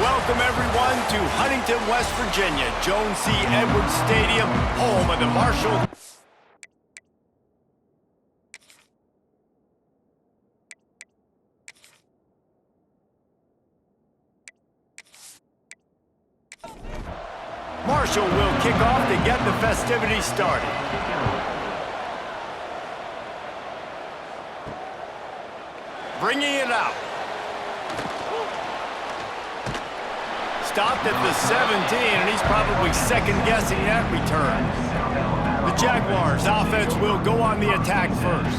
Welcome, everyone, to Huntington, West Virginia, Joan C. Edwards Stadium, home of the Marshall. Marshall will kick off to get the festivities started. Bringing it out. Stopped at the 17, and he's probably second-guessing that return. The Jaguars' offense will go on the attack first.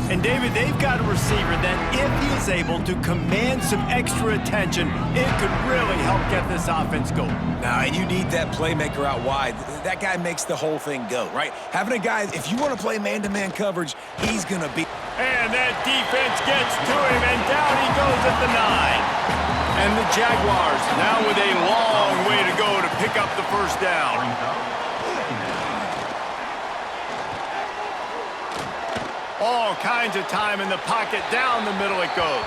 And, David, they've got a receiver that, if he is able to command some extra attention, it could really help get this offense going. Nah, and you need that playmaker out wide. That guy makes the whole thing go, right? Having a guy, if you want to play man-to-man coverage, he's going to be... And that defense gets to him, and down he goes at the 9. And the Jaguars now with a long way to go to pick up the first down. All kinds of time in the pocket. Down the middle it goes.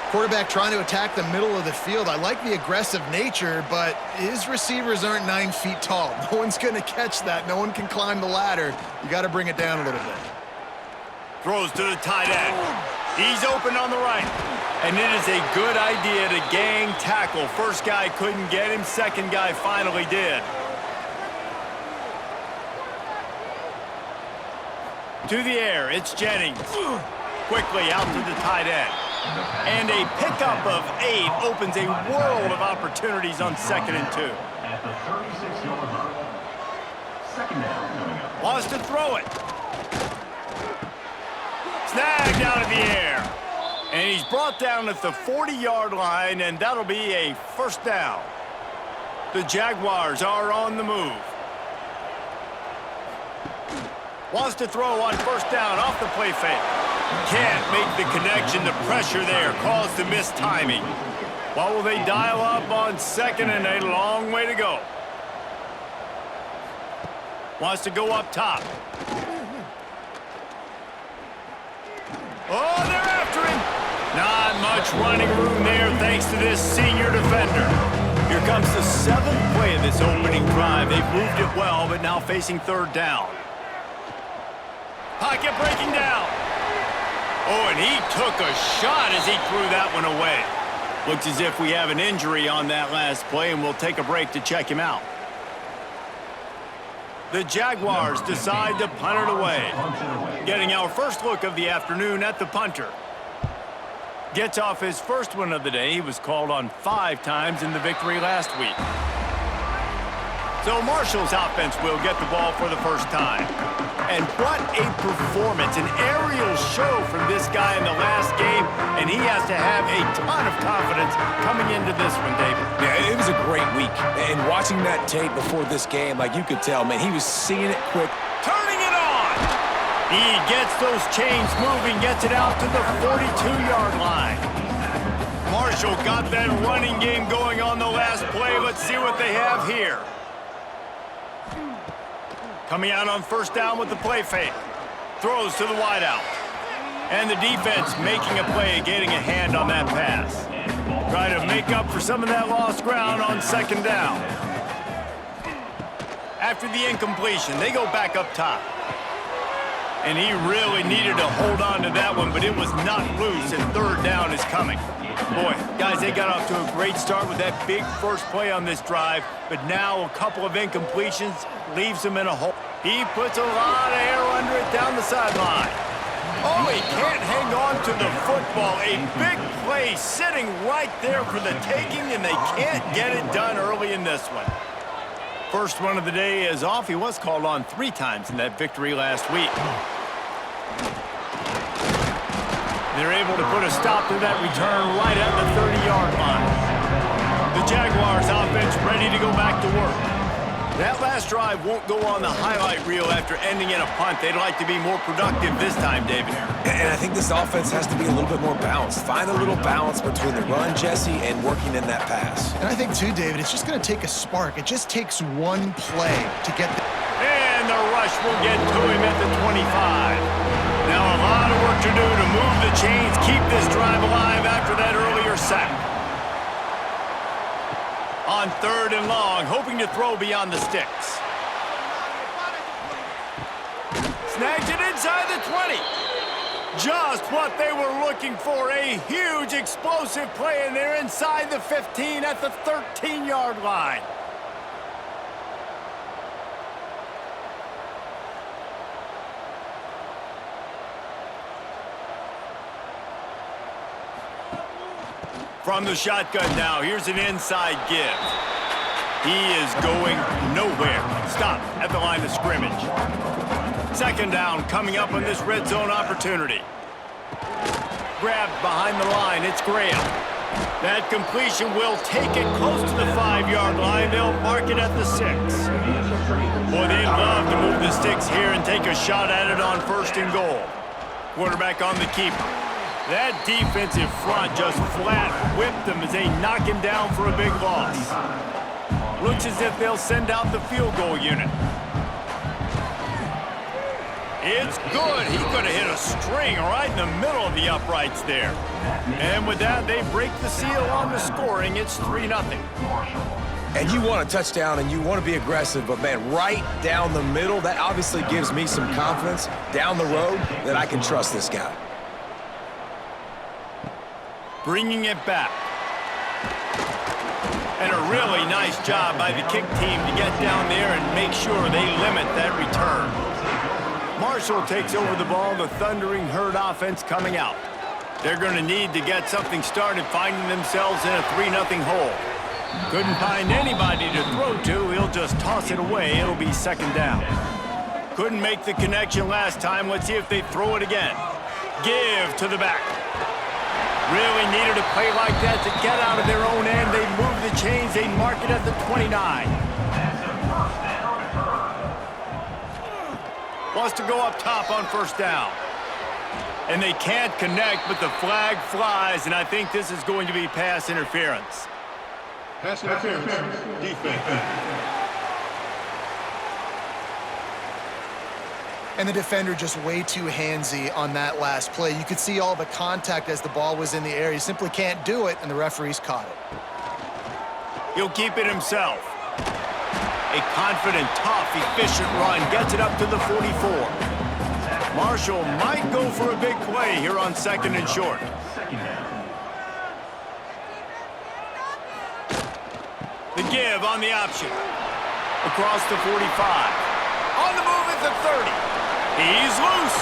Quarterback trying to attack the middle of the field. I like the aggressive nature, but his receivers aren't 9 feet tall. No one's going to catch that. No one can climb the ladder. You got to bring it down a little bit. Throws to the tight end. He's open on the right. And it is a good idea to gang tackle. First guy couldn't get him. Second guy finally did. To the air, it's Jennings. Quickly out to the tight end. And a pickup of 8 opens a world of opportunities on 2nd and 2. At the 36-yard line. Second down coming up. Wants to throw it. Snagged out of the air. And he's brought down at the 40-yard line, and that'll be a first down. The Jaguars are on the move. Wants to throw on first down off the play fake. Can't make the connection. The pressure there caused the missed timing. What will they dial up on 2nd and a long way to go? Wants to go up top. Oh, they're after him. Not much running room there thanks to this senior defender. Here comes the 7th play of this opening drive. They've moved it well, but now facing 3rd down. Pocket breaking down. Oh, and he took a shot as he threw that one away. Looks as if we have an injury on that last play, and we'll take a break to check him out. The Jaguars decide to punt it away. Getting our first look of the afternoon at the punter. Gets off his first one of the day. He was called on 5 times in the victory last week. So Marshall's offense will get the ball for the first time. And what a performance, an aerial show from this guy in the last game, and he has to have a ton of confidence coming into this one, David. Yeah, it was a great week. And watching that tape before this game, like you could tell, man, he was seeing it quick. Turning it on! He gets those chains moving, gets it out to the 42-yard line. Marshall got that running game going on the last play. Let's see what they have here. Coming out on first down with the play fake. Throws to the wideout. And the defense making a play, getting a hand on that pass. Trying to make up for some of that lost ground on 2nd down. After the incompletion, they go back up top. And he really needed to hold on to that one, but it was not loose, and 3rd down is coming. Boy, guys, they got off to a great start with that big first play on this drive, but now a couple of incompletions leaves him in a hole. He puts a lot of air under it down the sideline. Oh, he can't hang on to the football. A big play sitting right there for the taking, and they can't get it done early in this one. First one of the day is off. He was called on 3 times in that victory last week. They're able to put a stop to that return right at the 30-yard line. The Jaguars offense ready to go back to work. That last drive won't go on the highlight reel after ending in a punt. They'd like to be more productive this time, David. And I think this offense has to be a little bit more balanced. Find a little balance between the run, Jesse, and working in that pass. And I think, too, David, it's just going to take a spark. It just takes one play to get the... And the rush will get to him at the 25. Now a lot of work to do to move the chains, keep this drive alive after that earlier sack. on 3rd and long, hoping to throw beyond the sticks. Snags it inside the 20. Just what they were looking for, a huge explosive play, and they're inside the 15 at the 13-yard line. From the shotgun now, here's an inside give. He is going nowhere. Stop at the line of scrimmage. 2nd down coming up on this red zone opportunity. Grabbed behind the line, it's Graham. That completion will take it close to the 5-yard line. They'll mark it at the 6. Boy, they'd love to move the sticks here and take a shot at it on 1st and goal. Quarterback on the keeper. That defensive front just flat whipped them as they knock him down for a big loss. Looks as if they'll send out the field goal unit. It's good. He could have hit a string right in the middle of the uprights there. And with that, they break the seal on the scoring. It's 3-0. And you want a touchdown and you want to be aggressive, but, man, right down the middle, that obviously gives me some confidence down the road that I can trust this guy. Bringing it back. And a really nice job by the kick team to get down there and make sure they limit that return. Marshall takes over the ball, the Thundering Herd offense coming out. They're going to need to get something started, finding themselves in a 3-0 hole. Couldn't find anybody to throw to. He'll just toss it away. It'll be 2nd down. Couldn't make the connection last time. Let's see if they throw it again. Give to the back. Really needed a play like that to get out of their own end. They move the chains. They mark it at the 29. Wants to go up top on 1st down. And they can't connect, but the flag flies, and I think this is going to be pass interference. Pass interference. Defense. And the defender just way too handsy on that last play. You could see all the contact as the ball was in the air. He simply can't do it, and the referees caught it. He'll keep it himself. A confident, tough, efficient run gets it up to the 44. Marshall might go for a big play here on 2nd and short. The give on the option. Across the 45. On the move at the 30. He's loose.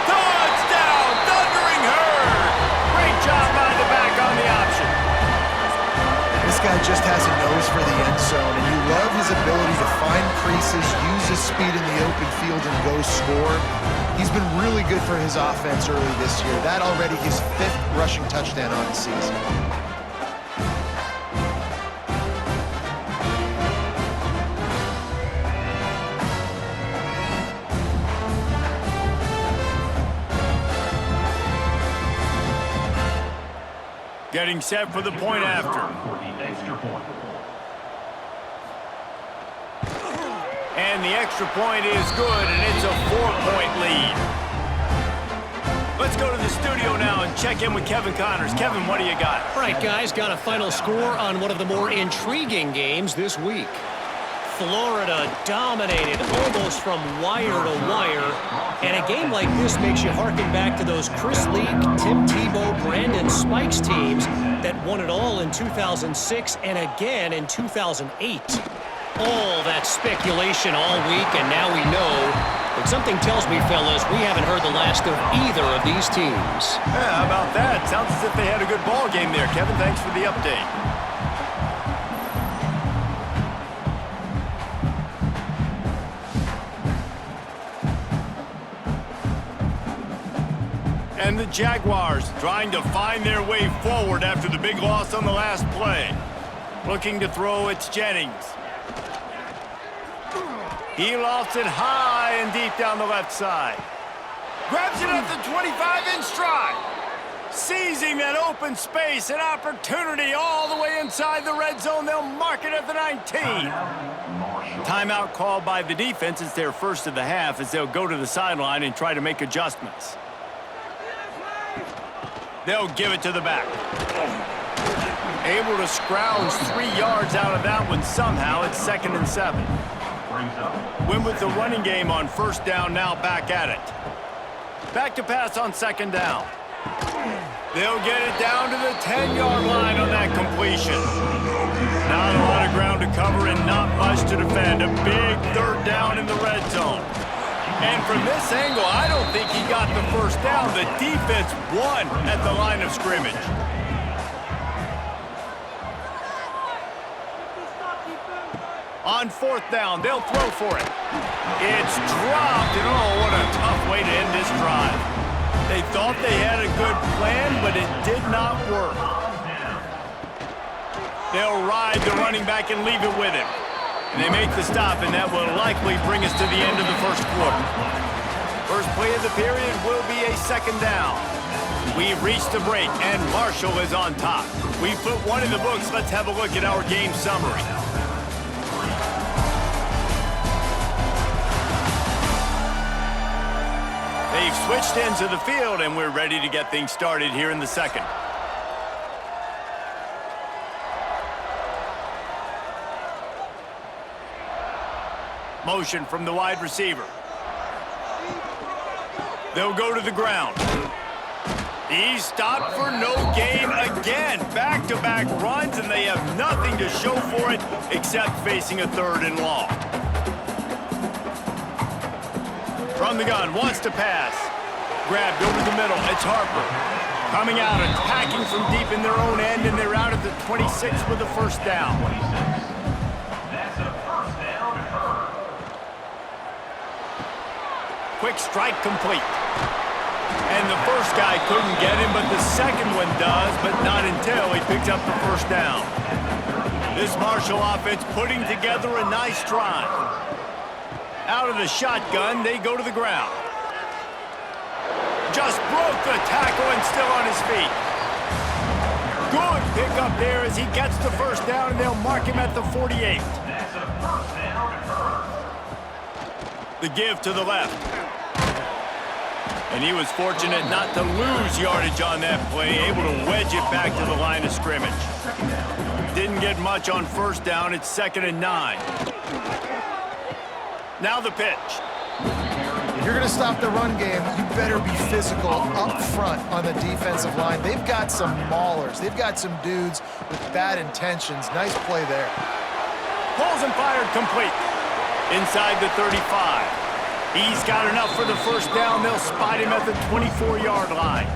Touchdown, Thundering Herd. Great job by the back on the option. This guy just has a nose for the end zone, and you love his ability to find creases, use his speed in the open field, and go score. He's been really good for his offense early this year. That already his 5th rushing touchdown on the season. Getting set for the point after. And the extra point is good, and it's a 4-point lead. Let's go to the studio now and check in with Kevin Connors. Kevin, what do you got? All right, guys, got a final score on one of the more intriguing games this week. Florida dominated almost from wire to wire. And a game like this makes you harken back to those Chris Leak, Tim Tebow, Brandon Spikes teams that won it all in 2006 and again in 2008. All that speculation all week, and now we know. But something tells me, fellas, we haven't heard the last of either of these teams. Yeah, how about that? Sounds as if they had a good ball game there. Kevin, thanks for the update. And the Jaguars trying to find their way forward after the big loss on the last play. Looking to throw, it's Jennings. He lofts it high and deep down the left side. Grabs it at the 25 in stride. Seizing that open space, an opportunity all the way inside the red zone. They'll mark it at the 19. Timeout called by the defense. It's their first of the half as they'll go to the sideline and try to make adjustments. They'll give it to the back. Able to scrounge 3 yards out of that one somehow. It's 2nd and 7. Brings up Win with the running game on 1st down, now back at it. Back to pass on 2nd down. They'll get it down to the 10-yard line on that completion. Not a lot of ground to cover and not much to defend. A big 3rd down in the red zone. And from this angle, I don't think he got the 1st down. The defense won at the line of scrimmage. On 4th down, they'll throw for it. It's dropped, and oh, what a tough way to end this drive. They thought they had a good plan, but it did not work. They'll ride the running back and leave it with him. And they make the stop, and that will likely bring us to the end of the 1st quarter. First play of the period will be a 2nd down. We've reached the break, and Marshall is on top. We've put one in the books. Let's have a look at our game summary. They've switched into the field, and we're ready to get things started here in the 2nd. Motion from the wide receiver. They'll go to the ground. He's stopped for no gain again. Back-to-back runs, and they have nothing to show for it except facing a 3rd and long. From the gun, wants to pass. Grabbed over the middle, it's Harper. Coming out, attacking from deep in their own end, and they're out at the 26 with the 1st down. That's a 1st down to Herb. Quick strike complete. And the first guy couldn't get him, but the second one does, but not until he picks up the 1st down. This Marshall offense putting together a nice drive. Out of the shotgun, they go to the ground. Just broke the tackle and still on his feet. Good pickup there as he gets the 1st down, and they'll mark him at the 48. That's a 1st down to Herb. The give to the left. And he was fortunate not to lose yardage on that play, able to wedge it back to the line of scrimmage. Didn't get much on 1st down. It's 2nd and 9. Now the pitch. If you're going to stop the run game, you better be physical up front on the defensive line. They've got some maulers. They've got some dudes with bad intentions. Nice play there. Pulls and fired complete. Inside the 35. He's got enough for the 1st down. They'll spot him at the 24-yard line.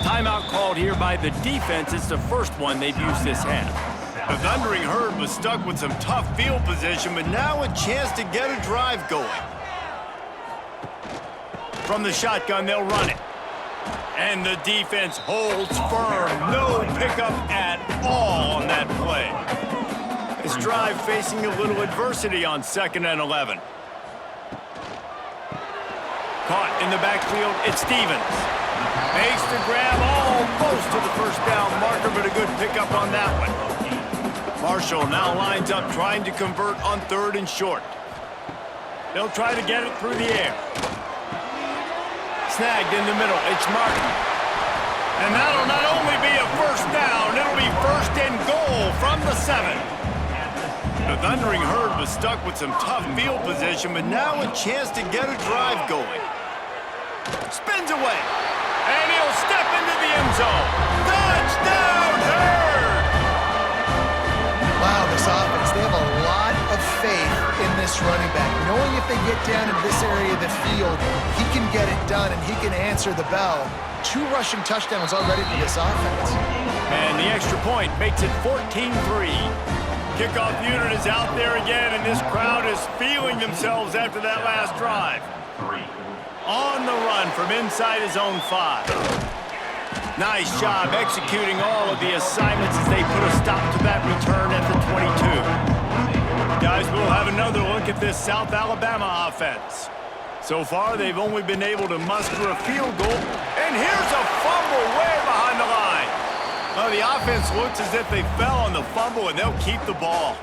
Timeout called here by the defense. It's the first one they've used this half. The Thundering Herd was stuck with some tough field position, but now a chance to get a drive going. From the shotgun, they'll run it. And the defense holds firm. No pickup at all on that play. This drive facing a little adversity on 2nd and 11. Caught in the backfield, it's Stevens. Makes the grab almost to the 1st down marker, but a good pickup on that one. Marshall now lines up trying to convert on 3rd and short. They'll try to get it through the air. Snagged in the middle, it's Martin. And that'll not only be a 1st down, it'll be 1st and goal from the 7. The Thundering Herd was stuck with some tough field position, but now a chance to get a drive going. Spins away, and he'll step into the end zone. Touchdown, Herd! Wow, this offense, they have a lot of faith in this running back. Knowing if they get down in this area of the field, he can get it done and he can answer the bell. 2 rushing touchdowns already for this offense. And the extra point makes it 14-3. Kickoff unit is out there again, and this crowd is feeling themselves after that last drive. On the run from inside his own 5. Nice job executing all of the assignments as they put a stop to that return at the 22. Guys, we'll have another look at this South Alabama offense. So far, they've only been able to muster a field goal, and here's a fumble way behind the line. Oh, the offense looks as if they fell on the fumble, and they'll keep the ball.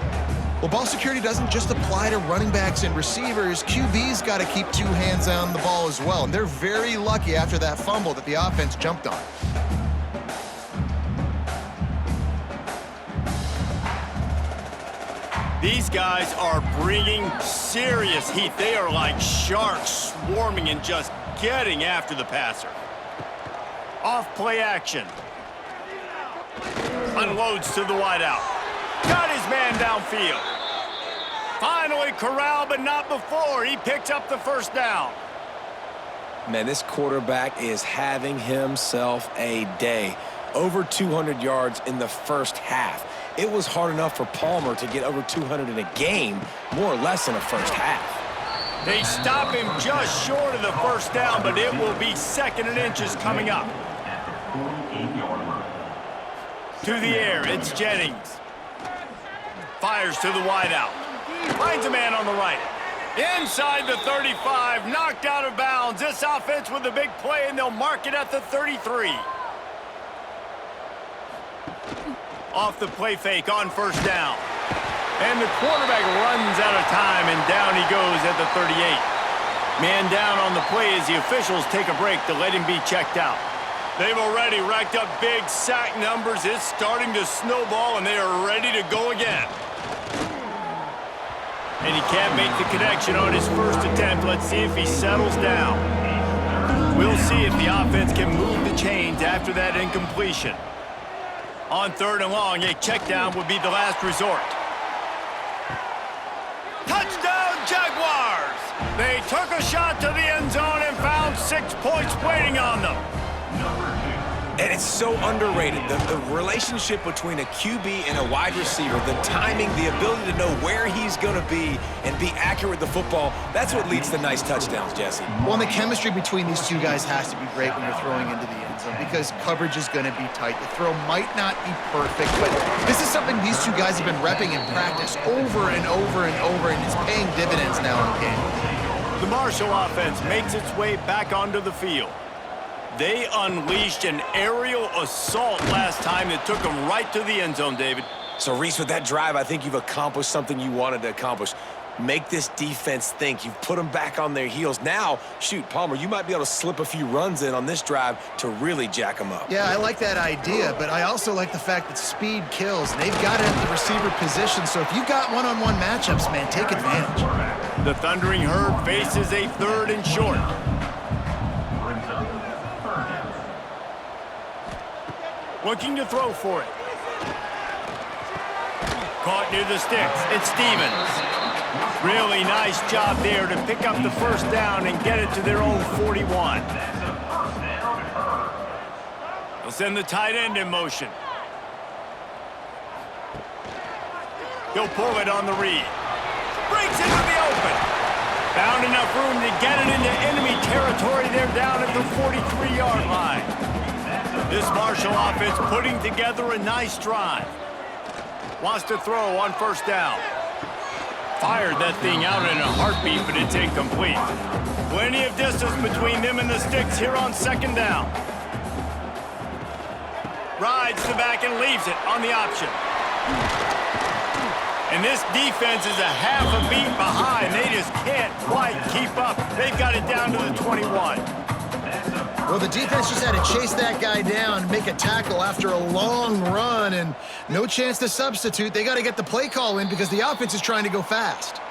Well, ball security doesn't just apply to running backs and receivers. QB's got to keep 2 hands on the ball as well, and they're very lucky after that fumble that the offense jumped on. These guys are bringing serious heat. They are like sharks swarming and just getting after the passer. Off play action. Unloads to the wideout. Got his man downfield. Finally corralled, but not before. He picks up the first down. Man, this quarterback is having himself a day. Over 200 yards in the first half. It was hard enough for Palmer to get over 200 in a game, more or less in a first half. They stop him just short of the first down, but it will be 2nd and inches coming up. To the air, it's Jennings. Fires to the wideout. Finds a man on the right. Inside the 35, knocked out of bounds. This offense with a big play, and they'll mark it at the 33. Off the play fake on first down. And the quarterback runs out of time, and down he goes at the 38. Man down on the play as the officials take a break to let him be checked out. They've already racked up big sack numbers. It's starting to snowball, and they are ready to go again. And he can't make the connection on his first attempt. Let's see if he settles down. We'll see if the offense can move the chains after that incompletion. On 3rd and long, a check down would be the last resort. Touchdown, Jaguars! They took a shot to the end zone and found 6 points waiting on them. And it's so underrated. The relationship between a QB and a wide receiver, the timing, the ability to know where he's going to be and be accurate with the football, that's what leads to nice touchdowns, Jesse. Well, and the chemistry between these two guys has to be great when you're throwing into the end zone because coverage is going to be tight. The throw might not be perfect, but this is something these two guys have been repping in practice over and over and over, and it's paying dividends now in game. The Marshall offense makes its way back onto the field. They unleashed an aerial assault last time that took them right to the end zone, David. So, Reese, with that drive, I think you've accomplished something you wanted to accomplish. Make this defense think. You've put them back on their heels. Now, shoot, Palmer, you might be able to slip a few runs in on this drive to really jack them up. Yeah, I like that idea, but I also like the fact that speed kills. They've got it at the receiver position, so if you've got one-on-one matchups, man, take advantage. The Thundering Herd faces a 3rd and short. Looking to throw for it. Caught near the sticks. It's Stevens. Really nice job there to pick up the first down and get it to their own 41. They'll send the tight end in motion. He'll pull it on the read. Breaks into the open. Found enough room to get it into enemy territory. They're down at the 43-yard line. This Marshall offense putting together a nice drive. Wants to throw on first down. Fired that thing out in a heartbeat, but it's incomplete. Plenty of distance between them and the sticks here on 2nd down. Rides the back and leaves it on the option. And this defense is a half a beat behind. They just can't quite keep up. They've got it down to the 21. Well, the defense just had to chase that guy down and make a tackle after a long run, and no chance to substitute. They got to get the play call in because the offense is trying to go fast.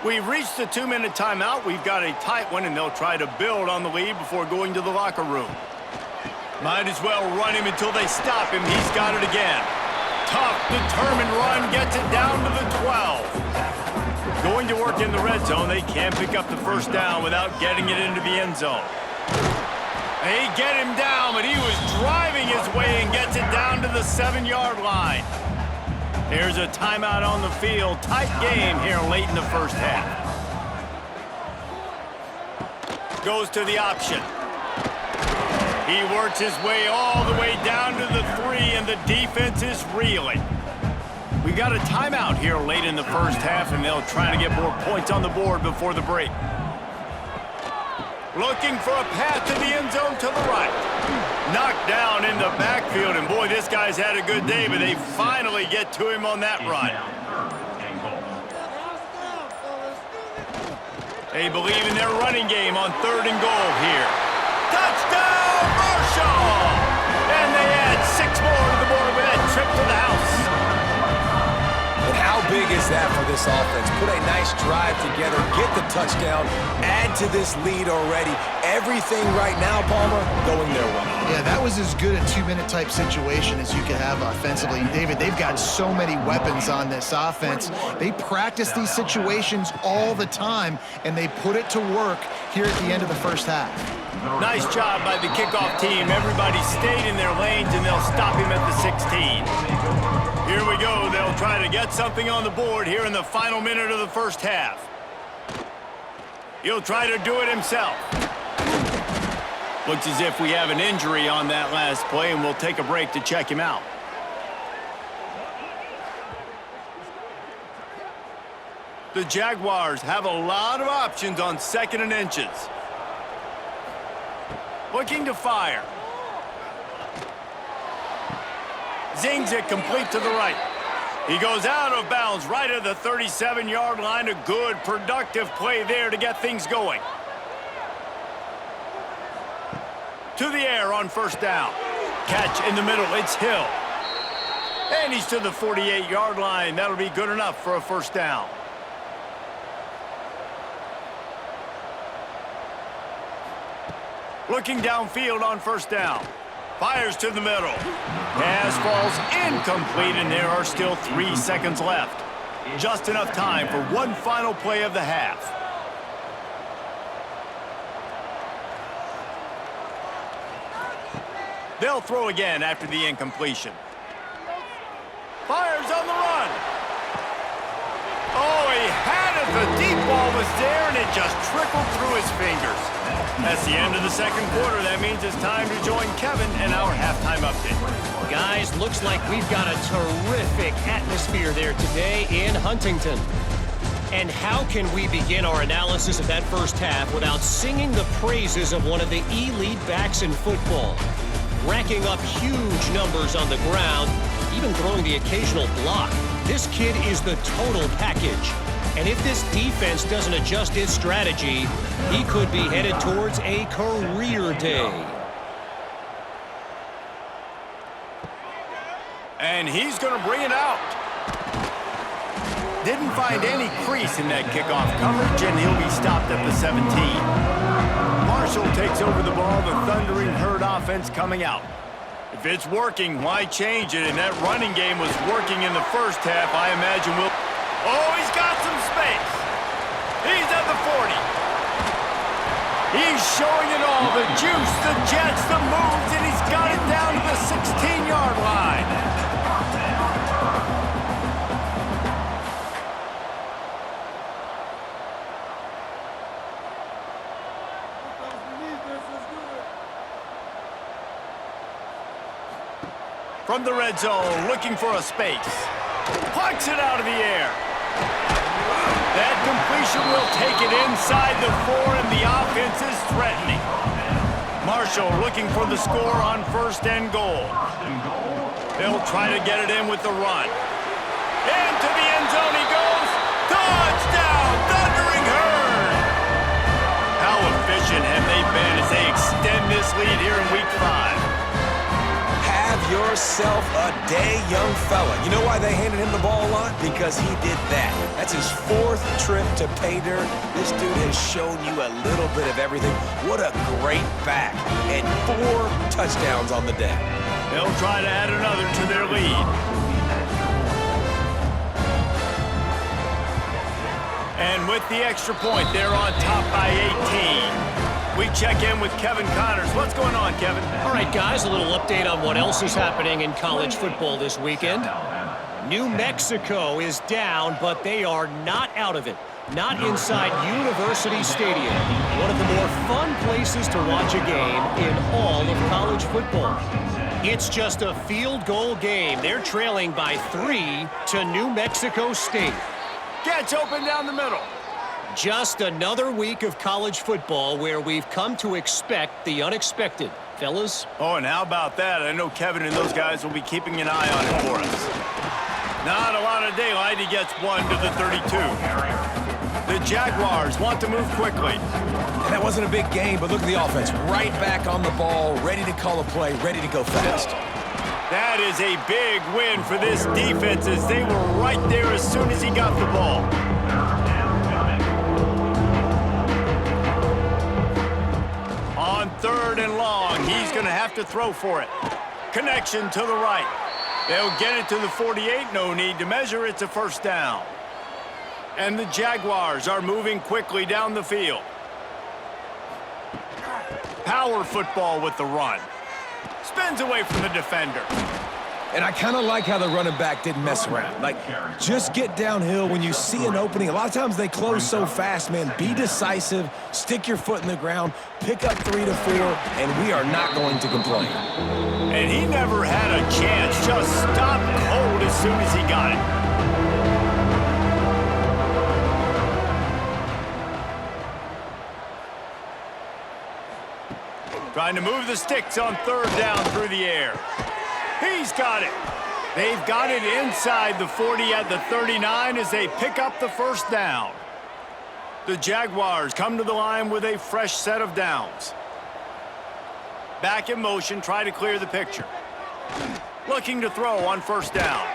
We've reached the 2-minute timeout. We've got a tight one, and they'll try to build on the lead before going to the locker room. Might as well run him until they stop him. He's got it again. Tough, determined run, gets it down to the 12. Going to work in the red zone. They can't pick up the first down without getting it into the end zone. They get him down, but he was driving his way and gets it down to the 7-yard line. There's a timeout on the field. Tight game here late in the first half. Goes to the option. He works his way all the way down to the 3, and the defense is reeling. We got a timeout here late in the first half, and they'll try to get more points on the board before the break. Looking for a path to the end zone to the right. Knocked down in the backfield, and boy, this guy's had a good day, but they finally get to him on that run. They believe in their running game on 3rd and goal here. Touchdown, Marshall! And they add 6 more to the board with that trip to the house. But how big is that for this offense? Put a nice drive together, get the touchdown, add to this lead already. Everything right now, Palmer, going their way. Yeah, that was as good a 2-minute type situation as you could have offensively. And David, they've got so many weapons on this offense. They practice these situations all the time, and they put it to work here at the end of the first half. Nice job by the kickoff team. Everybody stayed in their lanes, and they'll stop him at the 16. Here we go. They'll try to get something on the board here in the final minute of the first half. He'll try to do it himself. Looks as if we have an injury on that last play, and we'll take a break to check him out. The Jaguars have a lot of options on 2nd and inches. Looking to fire. Zings it complete to the right. He goes out of bounds right at the 37-yard line. A good, productive play there to get things going. To the air on first down. Catch in the middle. It's Hill. And he's to the 48-yard line. That'll be good enough for a first down. Looking downfield on first down. Fires to the middle. Pass falls incomplete, and there are still 3 seconds left. Just enough time for one final play of the half. They'll throw again after the incompletion. Fires on the run. Oh, he had it. The deep ball was there, and it just trickled through his fingers. That's the end of the second quarter. That means it's time to join Kevin in our halftime update. Guys, looks like we've got a terrific atmosphere there today in Huntington. And how can we begin our analysis of that first half without singing the praises of one of the elite backs in football? Racking up huge numbers on the ground, even throwing the occasional block. This kid is the total package. And if this defense doesn't adjust its strategy, he could be headed towards a career day. And he's going to bring it out. Didn't find any crease in that kickoff coverage, and he'll be stopped at the 17. Marshall takes over the ball, the Thundering Herd offense coming out. If it's working, why change it? And that running game was working in the first half. I imagine we'll... Oh, he's got some space. He's at the 40. He's showing it all. The juice, the jets, the moves, and he's got it down to the 16-yard line. From the red zone, looking for a space. Plucks it out of the air. That completion will take it inside the 4, and the offense is threatening. Marshall looking for the score on 1st and goal. They'll try to get it in with the run. Into the end zone he goes. Touchdown, Thundering Herd! How efficient have they been as they extend this lead here in Week 5? Have yourself a day, young fella. You know why they handed him the ball a lot? Because he did that. That's his 4th trip to pay dirt. This dude has shown you a little bit of everything. What a great back. And 4 touchdowns on the day. They'll try to add another to their lead. And with the extra point, they're on top by 18. We check in with Kevin Connors. What's going on, Kevin? All right, guys, a little update on what else is happening in college football this weekend. New Mexico is down, but they are not out of it. Not inside University Stadium, one of the more fun places to watch a game in all of college football. It's just a field goal game. They're trailing by 3 to New Mexico State. Gets open down the middle. Just another week of college football where we've come to expect the unexpected. Fellas? Oh, and how about that? I know Kevin and those guys will be keeping an eye on it for us. Not a lot of daylight. He gets 1 to the 32. The Jaguars want to move quickly. And that wasn't a big game, but look at the offense. Right back on the ball, ready to call a play, ready to go fast. That is a big win for this defense as they were right there as soon as he got the ball. On 3rd and long, he's going to have to throw for it. Connection to the right. They'll get it to the 48. No need to measure. It's a first down. And the Jaguars are moving quickly down the field. Power football with the run. Spins away from the defender. And I kind of like how the running back didn't mess around. Like, just get downhill when you see an opening. A lot of times they close so fast, man. Be decisive, stick your foot in the ground, pick up 3 to 4, and we are not going to complain. And he never had a chance. Just stopped cold as soon as he got it. Trying to move the sticks on 3rd down through the air. He's got it. They've got it inside the 40 at the 39 as they pick up the first down. The Jaguars come to the line with a fresh set of downs. Back in motion, try to clear the picture. Looking to throw on 1st down.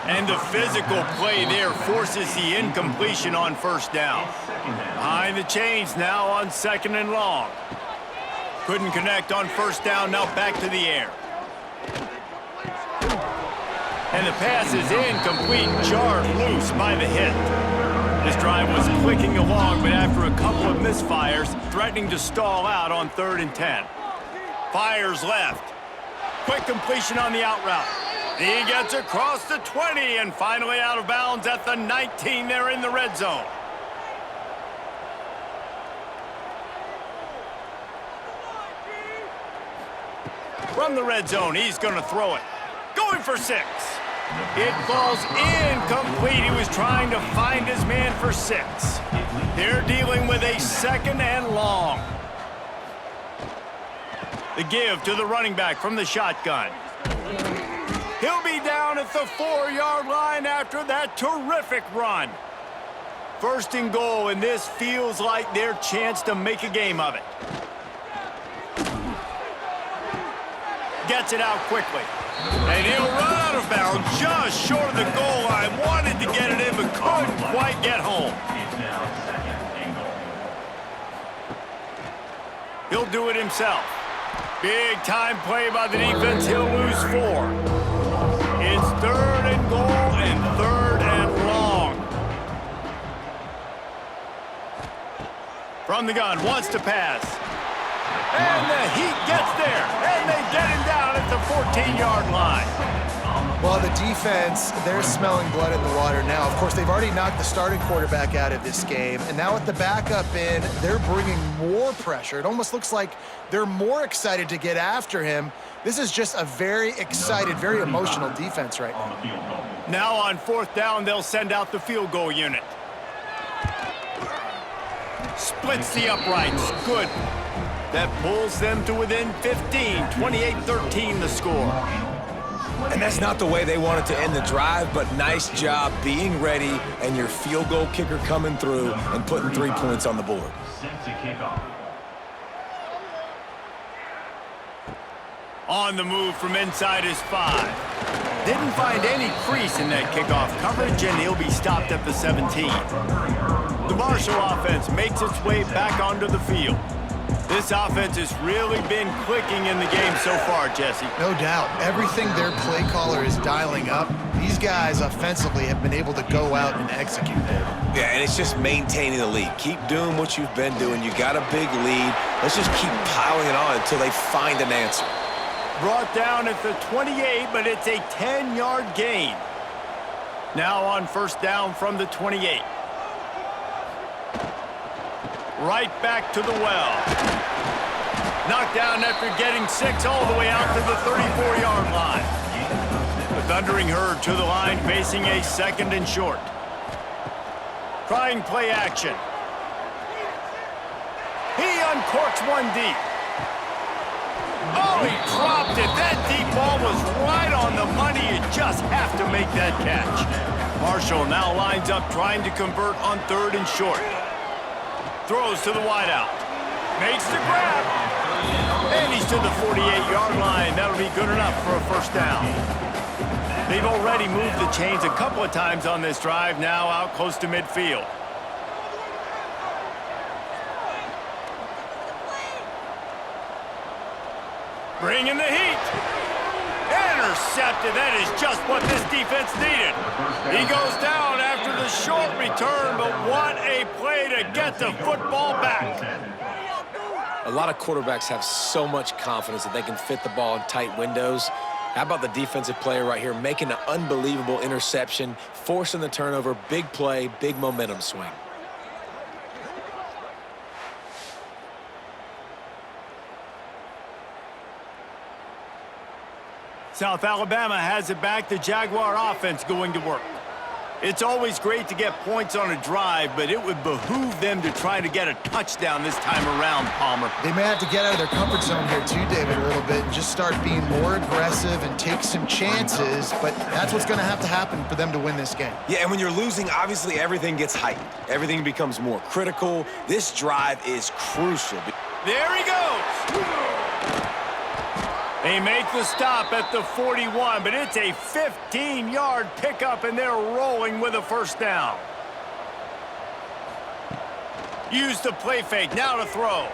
And the physical play there forces the incompletion on 1st down. Behind the chains now on 2nd and long. Couldn't connect on 1st down, now back to the air. And the pass is incomplete, jarred loose by the hit. This drive was clicking along, but after a couple of misfires, threatening to stall out on 3rd and 10. Fires left. Quick completion on the out route. He gets across the 20 and finally out of bounds at the 19. They're in the red zone. From the red zone, he's going to throw it. Going for 6. It falls incomplete. He was trying to find his man for 6. They're dealing with a 2nd and long. The give to the running back from the shotgun. He'll be down at the 4-yard line after that terrific run. 1st and goal, and this feels like their chance to make a game of it. Gets it out quickly. And he'll run out of bounds just short of the goal line. Wanted to get it in, but couldn't quite get home. He'll do it himself. Big time play by the defense. He'll lose 4. It's 3rd and goal and 3rd and long. From the gun, wants to pass. And the Heat gets there, and they get him down at the 14-yard line. Well, the defense, they're smelling blood in the water now. Of course, they've already knocked the starting quarterback out of this game, and now with the backup in, they're bringing more pressure. It almost looks like they're more excited to get after him. This is just a very excited, very emotional defense right now. Now on 4th down, they'll send out the field goal unit. Splits the uprights. Good. That pulls them to within 15, 28-13 the score. And that's not the way they wanted to end the drive, but nice job being ready and your field goal kicker coming through and putting 3 points on the board. On the move from inside his 5. Didn't find any crease in that kickoff coverage, and he'll be stopped at the 17. The Marshall offense makes its way back onto the field. This offense has really been clicking in the game so far, Jesse. No doubt. Everything their play caller is dialing up, these guys offensively have been able to go out and execute there. Yeah, and it's just maintaining the lead. Keep doing what you've been doing. You got a big lead. Let's just keep piling it on until they find an answer. Brought down at the 28, but it's a 10-yard gain. Now on 1st down from the 28. Right back to the well. Knocked down after getting 6 all the way out to the 34-yard line. The Thundering Herd to the line facing a 2nd and short. Trying play action. He uncorks one deep. Oh, he dropped it. That deep ball was right on the money. You just have to make that catch. Marshall now lines up trying to convert on 3rd and short. Throws to the wideout. Makes the grab. And he's to the 48-yard line. That'll be good enough for a first down. They've already moved the chains a couple of times on this drive, now out close to midfield. Bringing the heat. Intercepted. That is just what this defense needed. He goes down after the short return, but what a play to get the football back. A lot of quarterbacks have so much confidence that they can fit the ball in tight windows. How about the defensive player right here making an unbelievable interception, forcing the turnover, big play, big momentum swing. South Alabama has it back. The Jaguar offense going to work. It's always great to get points on a drive, but it would behoove them to try to get a touchdown this time around, Palmer. They may have to get out of their comfort zone here too, David, a little bit, and just start being more aggressive and take some chances, but that's what's going to have to happen for them to win this game. Yeah, and when you're losing, obviously everything gets heightened. Everything becomes more critical. This drive is crucial. There he goes. They make the stop at the 41, but it's a 15-yard pickup, and they're rolling with a first down. Use the play fake, now to throw.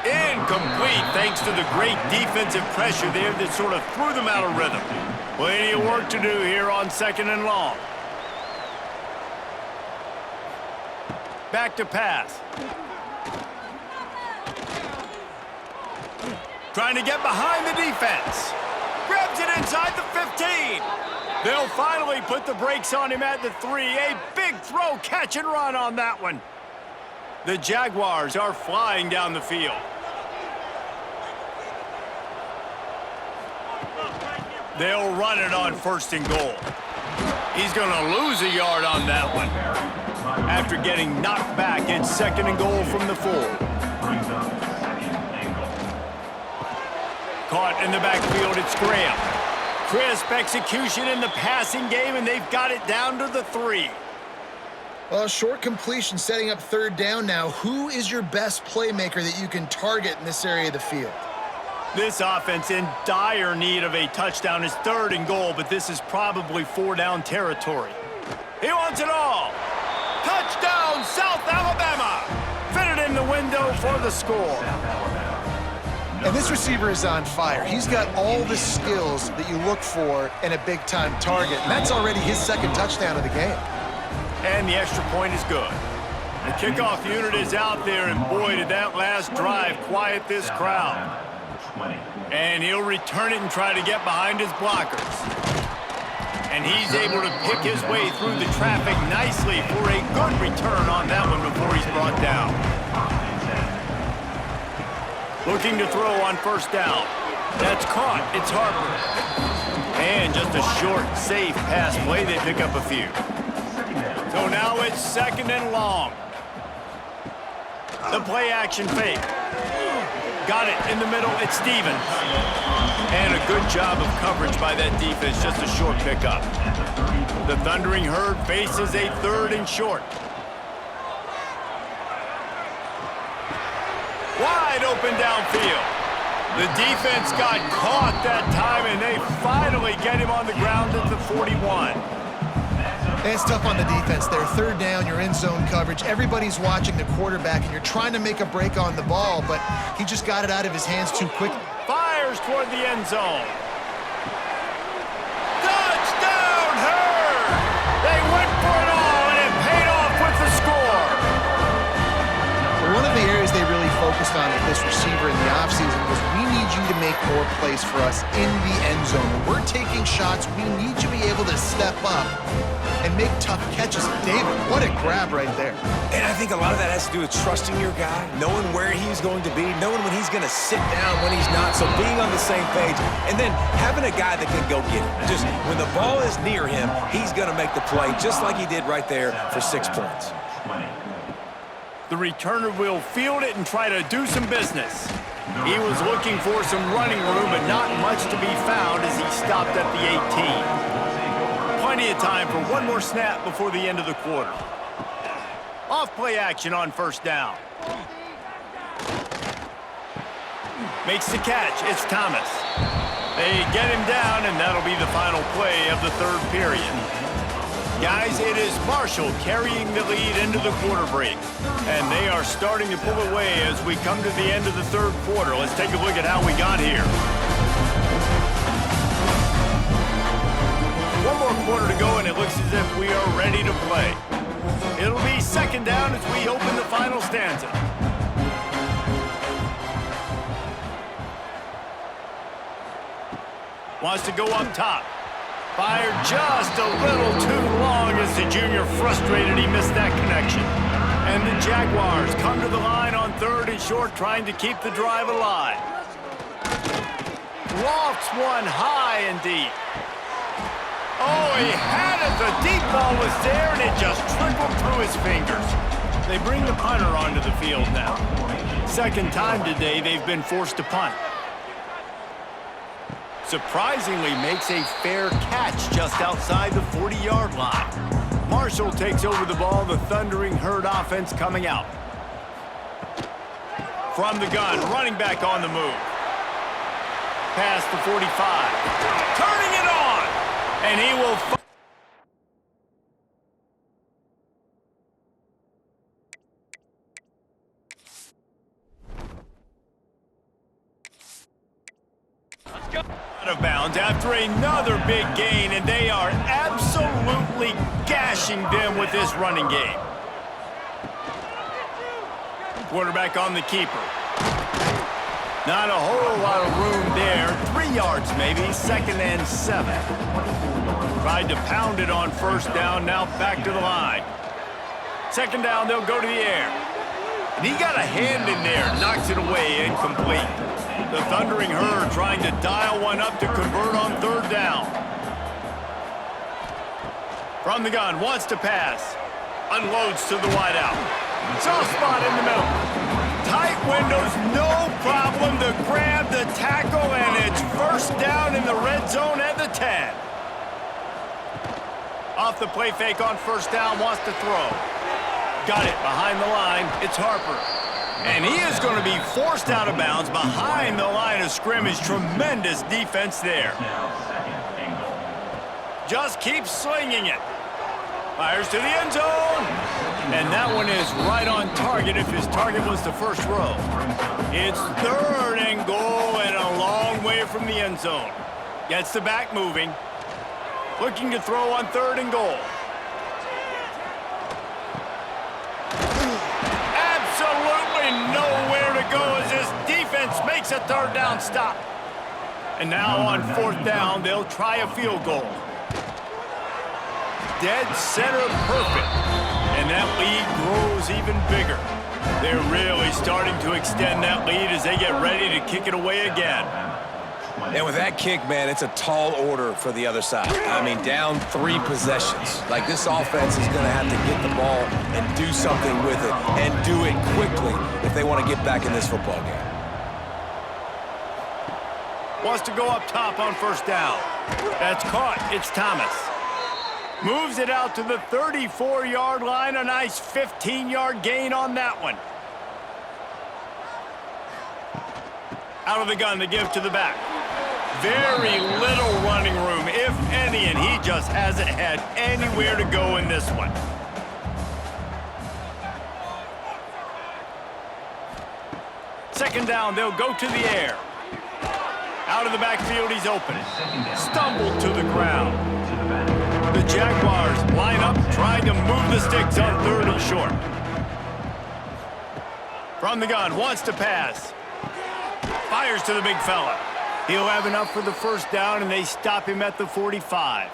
Incomplete, thanks to the great defensive pressure there that sort of threw them out of rhythm. Plenty of work to do here on 2nd and long. Back to pass. Trying to get behind the defense. Grabs it inside the 15. They'll finally put the brakes on him at the 3. A big throw, catch and run on that one. The Jaguars are flying down the field. They'll run it on 1st and goal. He's going to lose a yard on that one. After getting knocked back, it's 2nd and goal from the 4. Caught in the backfield, it's Graham. Crisp execution in the passing game, and they've got it down to the 3. Well, short completion setting up 3rd down now. Who is your best playmaker that you can target in this area of the field? This offense in dire need of a touchdown is 3rd and goal, but this is probably 4-down territory. He wants it all. Touchdown, South Alabama. Fitted in the window for the score. And this receiver is on fire. He's got all the skills that you look for in a big-time target, and that's already his 2nd touchdown of the game. And the extra point is good. The kickoff unit is out there, and boy, did that last drive quiet this crowd. And he'll return it and try to get behind his blockers. And he's able to pick his way through the traffic nicely for a good return on that one before he's brought down. Looking to throw on 1st down. That's caught. It's Harper. And just a short, safe pass play. They pick up a few. So now it's 2nd and long. The play action fake. Got it in the middle. It's Stevens. And a good job of coverage by that defense. Just a short pickup. The Thundering Herd faces a 3rd and short. Wide open downfield. The defense got caught that time, and they finally get him on the ground at the 41. And it's tough on the defense there. 3rd down, you're in zone coverage. Everybody's watching the quarterback, and you're trying to make a break on the ball, but he just got it out of his hands too quick. Fires toward the end zone. Touchdown, Herd! They went for it all, and it paid off with the score. One of the areas they really focused on with this receiver in the offseason was, we need you to make more plays for us in the end zone. When we're taking shots, we need you to be able to step up and make tough catches. David, what a grab right there. And I think a lot of that has to do with trusting your guy, knowing where he's going to be, knowing when he's going to sit down, when he's not, so being on the same page, and then having a guy that can go get it. Just when the ball is near him, he's going to make the play, just like he did right there for 6 points. The returner will field it and try to do some business. He was looking for some running room, but not much to be found as he stopped at the 18. Plenty of time for one more snap before the end of the quarter. Off play action on 1st down. Makes the catch. It's Thomas. They get him down, and that'll be the final play of the third period. Guys, it is Marshall carrying the lead into the quarter break. And they are starting to pull away as we come to the end of the third quarter. Let's take a look at how we got here. One more quarter to go, and it looks as if we are ready to play. It'll be second down as we open the final stanza. Wants to go up top. Fired just a little too long as the junior frustrated he missed that connection. And the Jaguars come to the line on third and short, trying to keep the drive alive. Lofts one high and deep. Oh, he had it. The deep ball was there, and it just trickled through his fingers. They bring the punter onto the field now. Second time today they've been forced to punt. Surprisingly makes a fair catch just outside the 40-yard line. Marshall takes over the ball, the Thundering Herd offense coming out. From the gun, running back on the move. Past the 45. Turning it on! And he will... out of bounds after another big gain, and they are absolutely gashing them with this running game. Quarterback on the keeper. Not a whole lot of room there. 3 yards maybe, second and 7. Tried to pound it on first down, now back to the line. Second down, they'll go to the air. And he got a hand in there, knocks it away, incomplete. The Thundering Herd trying to dial one up to convert on third down. From the gun, wants to pass. Unloads to the wideout. Soft spot in the middle. Tight windows, no problem to grab the tackle, and it's first down in the red zone at the 10. Off the play fake on first down, wants to throw. Got it behind the line. It's Harper. And he is going to be forced out of bounds behind the line of scrimmage. Tremendous defense there. Just keeps slinging it. Fires to the end zone. And that one is right on target if his target was the first row. It's third and goal and a long way from the end zone. Gets the back moving. Looking to throw on third and goal. Nowhere to go as this defense makes a third down stop. And now on fourth down, they'll try a field goal. Dead center perfect. And that lead grows even bigger. They're really starting to extend that lead as they get ready to kick it away again. And with that kick, man, it's a tall order for the other side. I mean, down 3 possessions. Like, this offense is going to have to get the ball and do something with it, and do it quickly if they want to get back in this football game. Wants to go up top on first down. That's caught. It's Thomas. Moves it out to the 34-yard line. A nice 15-yard gain on that one. Out of the gun to give to the back. Very little running room, if any, and he just hasn't had anywhere to go in this one. Second down, they'll go to the air. Out of the backfield, he's open. Stumbled to the ground. The Jaguars line up, trying to move the sticks on third and short. From the gun, wants to pass. Fires to the big fella. He'll have enough for the first down, and they stop him at the 45.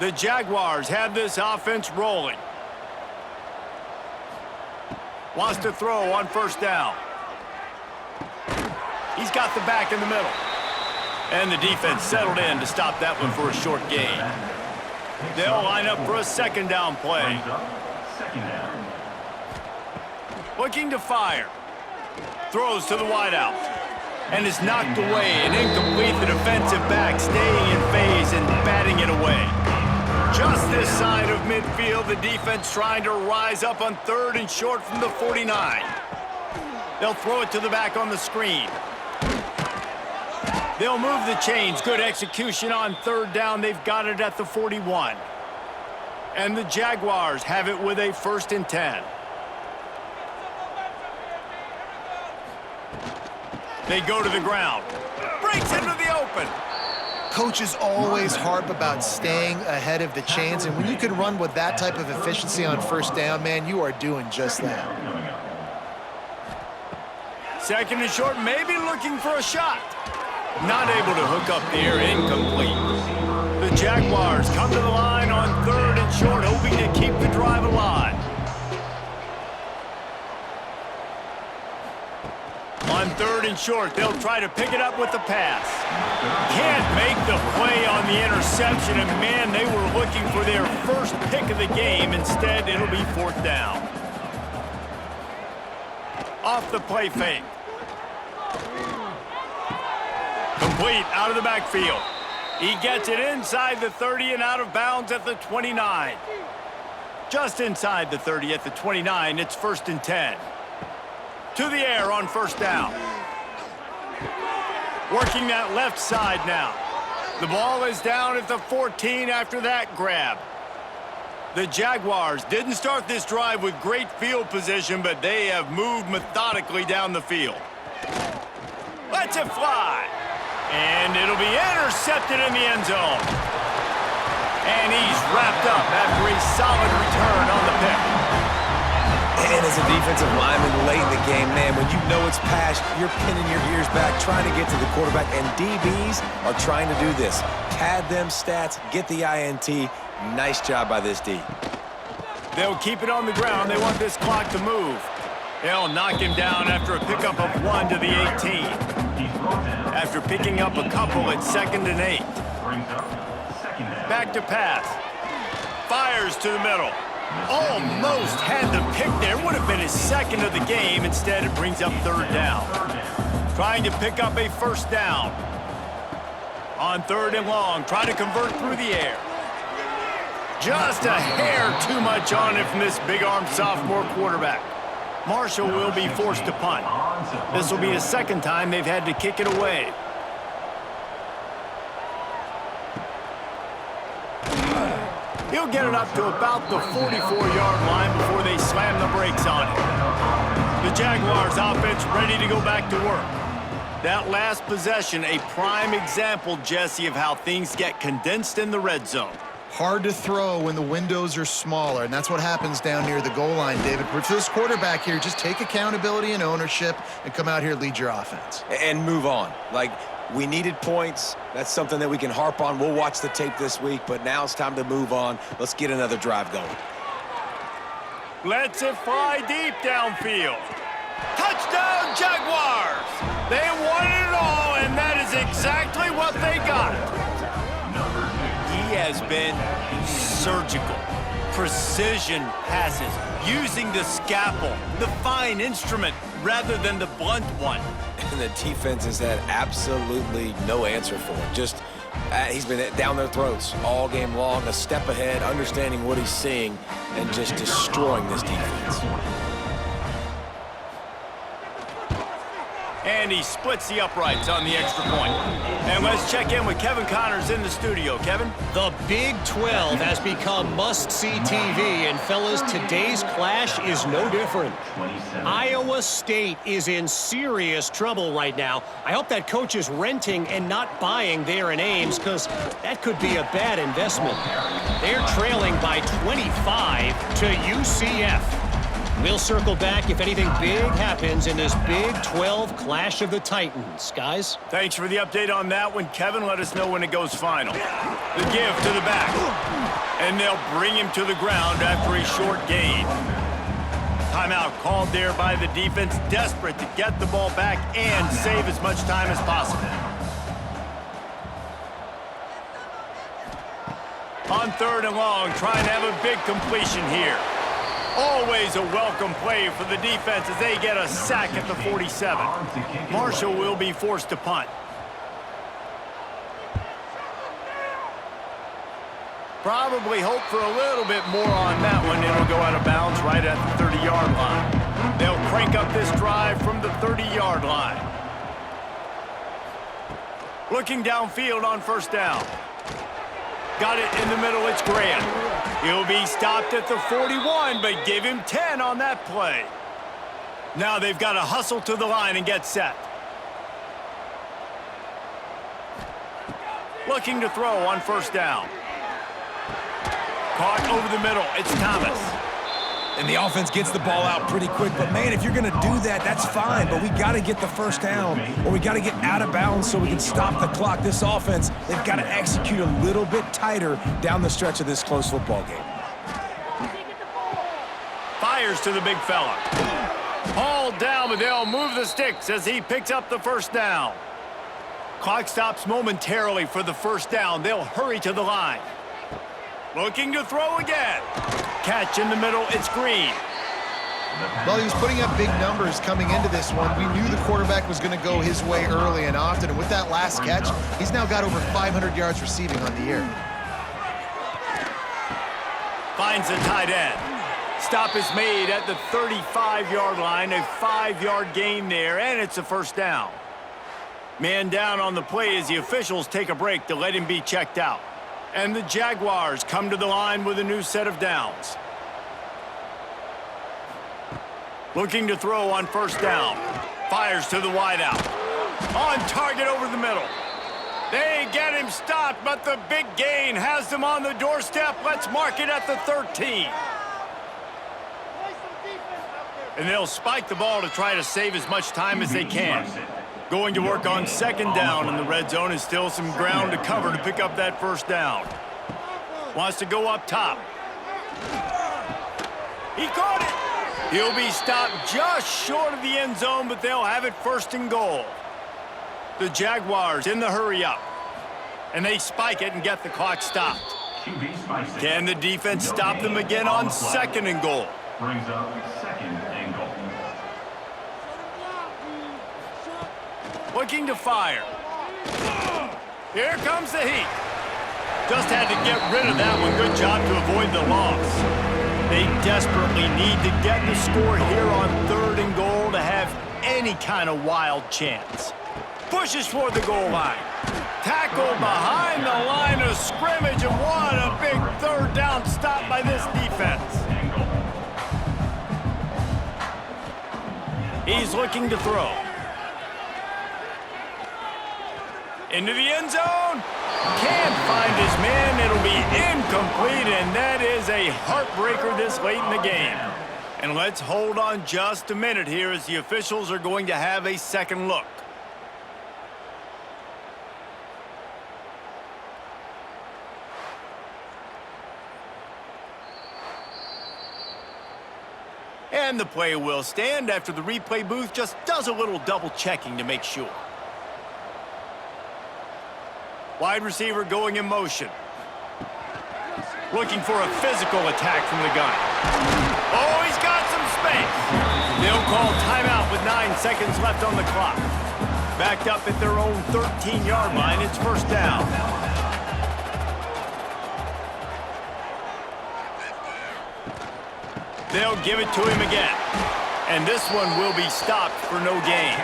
The Jaguars have this offense rolling. Wants to throw on first down. He's got the back in the middle. And the defense settled in to stop that one for a short gain. They'll line up for a second down play. Looking to fire. Throws to the wideout. And is knocked away and incomplete. The defensive back staying in phase and batting it away. Just this side of midfield, the defense trying to rise up on third and short from the 49. They'll throw it to the back on the screen. They'll move the chains. Good execution on third down. They've got it at the 41. And the Jaguars have it with a 1st and 10. They go to the ground. Breaks into the open. Coaches always harp about staying ahead of the chains, and when you can run with that type of efficiency on 1st down, man, you are doing just that. 2nd and short, maybe looking for a shot. Not able to hook up there, incomplete. The Jaguars come to the line on 3rd and short, hoping to keep the drive alive. On 3rd and short, they'll try to pick it up with the pass. Can't make the play on the interception, and man, they were looking for their first pick of the game. Instead, it'll be 4th down. Off the play fake. Complete out of the backfield. He gets it inside the 30 and out of bounds at the 29. Just inside the 30 at the 29, it's 1st and 10. To the air on 1st down. Working that left side now. The ball is down at the 14 after that grab. The Jaguars didn't start this drive with great field position, but they have moved methodically down the field. Lets it fly. And it'll be intercepted in the end zone. And he's wrapped up after a solid return on the pick. And as a defensive lineman late in the game, man, when you know it's past, you're pinning your ears back, trying to get to the quarterback, and DBs are trying to do this. Pad them stats, get the INT. Nice job by this D. They'll keep it on the ground. They want this clock to move. They'll knock him down after a pickup of 1 to the 18. After picking up a couple at 2nd and 8. Back to pass. Fires to the middle. Almost had the pick there. Would have been his 2nd of the game. Instead, it brings up 3rd down. Trying to pick up a 1st down. On 3rd and long, trying to convert through the air. Just a hair too much on it from this big-armed sophomore quarterback. Marshall will be forced to punt. This will be the 2nd time they've had to kick it away. He'll get it up to about the 44-yard line before they slam the brakes on it. The Jaguars offense ready to go back to work. That last possession, a prime example, Jesse, of how things get condensed in the red zone. Hard to throw when the windows are smaller, and that's what happens down near the goal line, David. But for this quarterback here, just take accountability and ownership and come out here and lead your offense. And move on. Like, we needed points. That's something that we can harp on. We'll watch the tape this week, but now it's time to move on. Let's get another drive going. Lets it fly deep downfield. Touchdown, Jaguars! They won it all, and that is exactly what they got. He has been surgical. Precision passes, using the scalpel, the fine instrument, rather than the blunt one. And the defense has had absolutely no answer for it. Just, he's been down their throats all game long, a step ahead, understanding what he's seeing, and just destroying this defense. And he splits the uprights on the extra point. And let's check in with Kevin Connors in the studio. Kevin? The Big 12 has become must-see TV, and fellas, today's clash is no different. Iowa State is in serious trouble right now. I hope that coach is renting and not buying there in Ames, because that could be a bad investment. They're trailing by 25 to UCF. We'll circle back if anything big happens in this Big 12 Clash of the Titans. Guys? Thanks for the update on that one, Kevin. Let us know when it goes final. The give to the back. And they'll bring him to the ground after a short gain. Timeout called there by the defense, desperate to get the ball back and save as much time as possible. On 3rd and long, trying to have a big completion here. Always a welcome play for the defense as they get a sack at the 47. Marshall will be forced to punt. Probably hope for a little bit more on that one. It'll go out of bounds right at the 30-yard line. They'll crank up this drive from the 30-yard line. Looking downfield on first down. Got it in the middle, it's Grant. He'll be stopped at the 41, but give him 10 on that play. Now they've got to hustle to the line and get set. Looking to throw on first down. Caught over the middle, it's Thomas. And the offense gets the ball out pretty quick. But, man, if you're going to do that, that's fine. But we got to get the first down, or we got to get out of bounds so we can stop the clock. This offense, they've got to execute a little bit tighter down the stretch of this close football game. Fires to the big fella. Hauled down, but they'll move the sticks as he picks up the first down. Clock stops momentarily for the first down. They'll hurry to the line. Looking to throw again. Catch in the middle, it's Green. Well, he was putting up big numbers coming into this one. We knew the quarterback was going to go his way early and often, and with that last catch, he's now got over 500 yards receiving on the year. Finds the tight end. Stop is made at the 35-yard line, a 5-yard gain there, and it's a first down. Man down on the play as the officials take a break to let him be checked out. And the Jaguars come to the line with a new set of downs. Looking to throw on first down. Fires to the wideout. On target over the middle. They get him stopped, but the big gain has them on the doorstep. Let's mark it at the 13. And they'll spike the ball to try to save as much time as they can. Going to work on second down, and the red zone is still some ground to cover to pick up that first down. Wants to go up top. He caught it. He'll be stopped just short of the end zone, but they'll have it first and goal. The Jaguars in the hurry up. And they spike it and get the clock stopped. Can the defense stop them again on second and goal? Brings up second and goal. Looking to fire. Here comes the heat. Just had to get rid of that one. Good job to avoid the loss. They desperately need to get the score here on third and goal to have any kind of wild chance. Pushes for the goal line. Tackled behind the line of scrimmage, and what a big third down stop by this defense. He's looking to throw. Into the end zone. Can't find his man. It'll be incomplete, and that is a heartbreaker this late in the game. And let's hold on just a minute here as the officials are going to have a second look. And the play will stand after the replay booth just does a little double checking to make sure. Wide receiver going in motion. Looking for a physical attack from the gun. Oh, he's got some space. They'll call timeout with 9 seconds left on the clock. Backed up at their own 13-yard line, it's first down. They'll give it to him again. And this one will be stopped for no gain.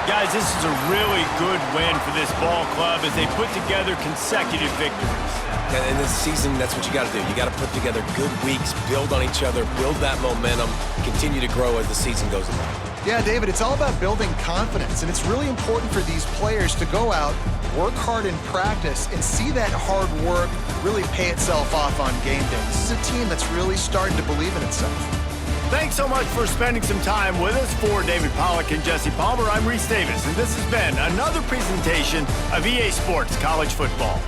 Guys, this is a really good win for this ball club as they put together consecutive victories. And in this season, that's what you got to do. You got to put together good weeks, build on each other, build that momentum, continue to grow as the season goes along. Yeah, David, it's all about building confidence, and it's really important for these players to go out, work hard in practice, and see that hard work really pay itself off on game day. This is a team that's really starting to believe in itself. Thanks so much for spending some time with us. For David Pollack and Jesse Palmer, I'm Reese Davis, and this has been another presentation of EA Sports College Football.